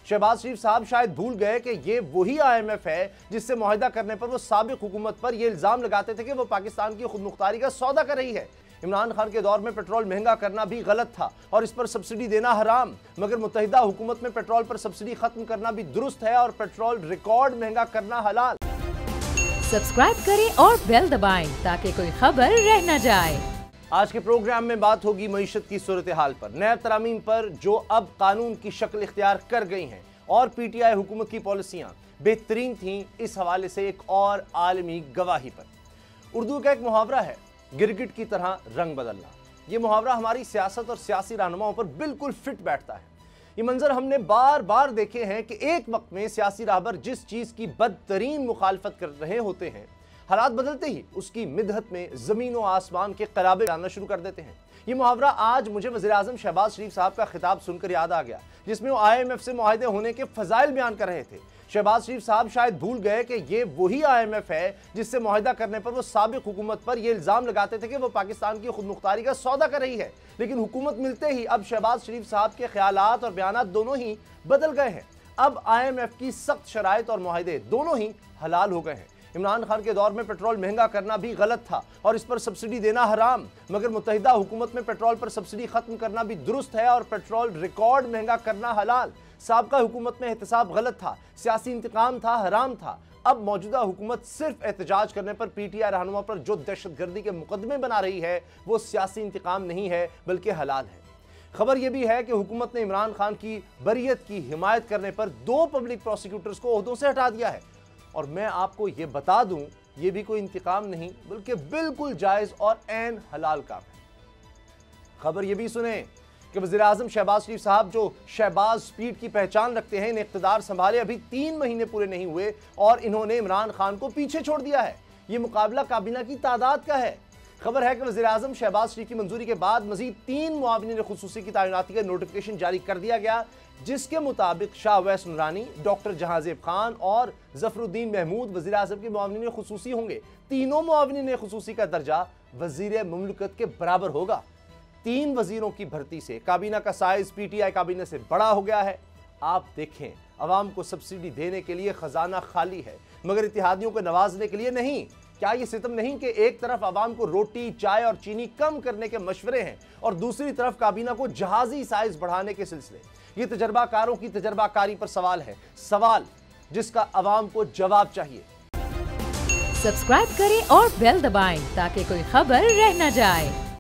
शहबाज शरीफ साहब शायद भूल गए कि ये वही IMF है जिससे मुआहिदा करने पर वो साबिक हुकूमत पर ये इल्जाम लगाते थे कि वो पाकिस्तान की खुद मुख्तारी का सौदा कर रही है। इमरान खान के दौर में पेट्रोल महंगा करना भी गलत था और इस पर सब्सिडी देना हराम, मगर मुत्तहिदा हुकूमत में पेट्रोल पर सब्सिडी खत्म करना भी दुरुस्त है और पेट्रोल रिकॉर्ड महंगा करना हलाल। सब्सक्राइब करें और बेल दबाएं ताकि कोई खबर रह न जाए। आज के प्रोग्राम में बात होगी मईशत की सूरत हाल पर, नैब तरामीम पर जो अब कानून की शक्ल इख्तियार कर गई हैं और PTI हुकूमत की पॉलिसियां बेहतरीन थीं, इस हवाले से एक और आलमी गवाही पर। उर्दू का एक मुहावरा है, गिरगिट की तरह रंग बदलना। यह मुहावरा हमारी सियासत और सियासी रहनुमाओं पर बिल्कुल फिट बैठता है। ये मंजर हमने बार बार देखे हैं कि एक वक्त में सियासी राहबर जिस चीज़ की बदतरीन मुखालफत कर रहे होते हैं, हालात बदलते ही उसकी मिदहत में ज़मीन व आसमान के क़राबे आना शुरू कर देते हैं। ये मुहावरा आज मुझे वज़ीर-ए-आज़म शहबाज शरीफ साहब का खिताब सुनकर याद आ गया, जिसमें वो IMF से मुआहिदे होने के फ़ज़ाइल बयान कर रहे थे। शहबाज शरीफ साहब शायद भूल गए कि ये वही IMF है जिससे मुआहिदा करने पर वो साबिक हुकूमत पर ये इल्ज़ाम लगाते थे कि वो पाकिस्तान की खुद मुख्तारी का सौदा कर रही है। लेकिन हुकूमत मिलते ही अब शहबाज शरीफ साहब के ख्यालात और बयानात दोनों ही बदल गए हैं। अब IMF की सख्त शराइत और मुआहिदे दोनों ही हलाल हो गए हैं। इमरान खान के दौर में पेट्रोल महंगा करना भी गलत था और इस पर सब्सिडी देना हराम, मगर मुत्तहिदा हुकूमत में पेट्रोल पर सब्सिडी खत्म करना भी दुरुस्त है और पेट्रोल रिकॉर्ड महंगा करना हलाल। साबका हुकूमत में एहतसाब गलत था, सियासी इंतकाम था, हराम था। अब मौजूदा हुकूमत सिर्फ एहतजाज करने पर PTI रहनुमा पर जो दहशतगर्दी के मुकदमे बना रही है वो सियासी इंतकाम नहीं है बल्कि हलाल है। खबर यह भी है कि हुकूमत ने इमरान खान की बरियत की हिमायत करने पर 2 पब्लिक प्रोसिक्यूटर्स को ओहदों से हटा दिया है। और मैं आपको ये बता दूं, ये भी कोई इंतकाम नहीं बल्कि बिल्कुल जायज़ और ऐन हलाल काम है। खबर यह भी सुने कि वज़ीर-ए-आज़म शहबाज शरीफ साहब जो शहबाज स्पीड की पहचान रखते हैं, इन्हें इक़्तिदार संभाले अभी 3 महीने पूरे नहीं हुए और इन्होंने इमरान खान को पीछे छोड़ दिया है। ये मुकाबला काबीना की तादाद का है। खबर है कि वज़ीर-ए-आज़म शहबाज शरीफ की मंजूरी के बाद मज़ीद 3 मुआविनीन ख़ुसूसी की तैनाती का नोटिफिकेशन जारी कर दिया गया, जिसके मुताबिक शाह अवैस नूरानी, डॉक्टर जहांज़ेब खान और ज़फ़रुद्दीन महमूद वज़ीर-ए-आज़म के मुआविनीन ख़ुसूसी होंगे। तीनों मुआविनीन ख़ुसूसी का दर्जा वज़ीर मुमलिकत के बराबर होगा। 3 वज़ीरों की भर्ती से काबीना का साइज PTI काबीना से बड़ा हो गया है। आप देखें, अवाम को सब्सिडी देने के लिए खजाना खाली है मगर इत्तेहादियों को नवाजने के लिए नहीं। क्या ये सितम नहीं कि एक तरफ अवाम को रोटी, चाय और चीनी कम करने के मशवरे हैं और दूसरी तरफ काबीना को जहाजी साइज बढ़ाने के सिलसिले। ये तजर्बाकारों की तजर्बाकारी पर सवाल है, सवाल जिसका अवाम को जवाब चाहिए। सब्सक्राइब करें और बेल दबाएं ताकि कोई खबर रह न जाए।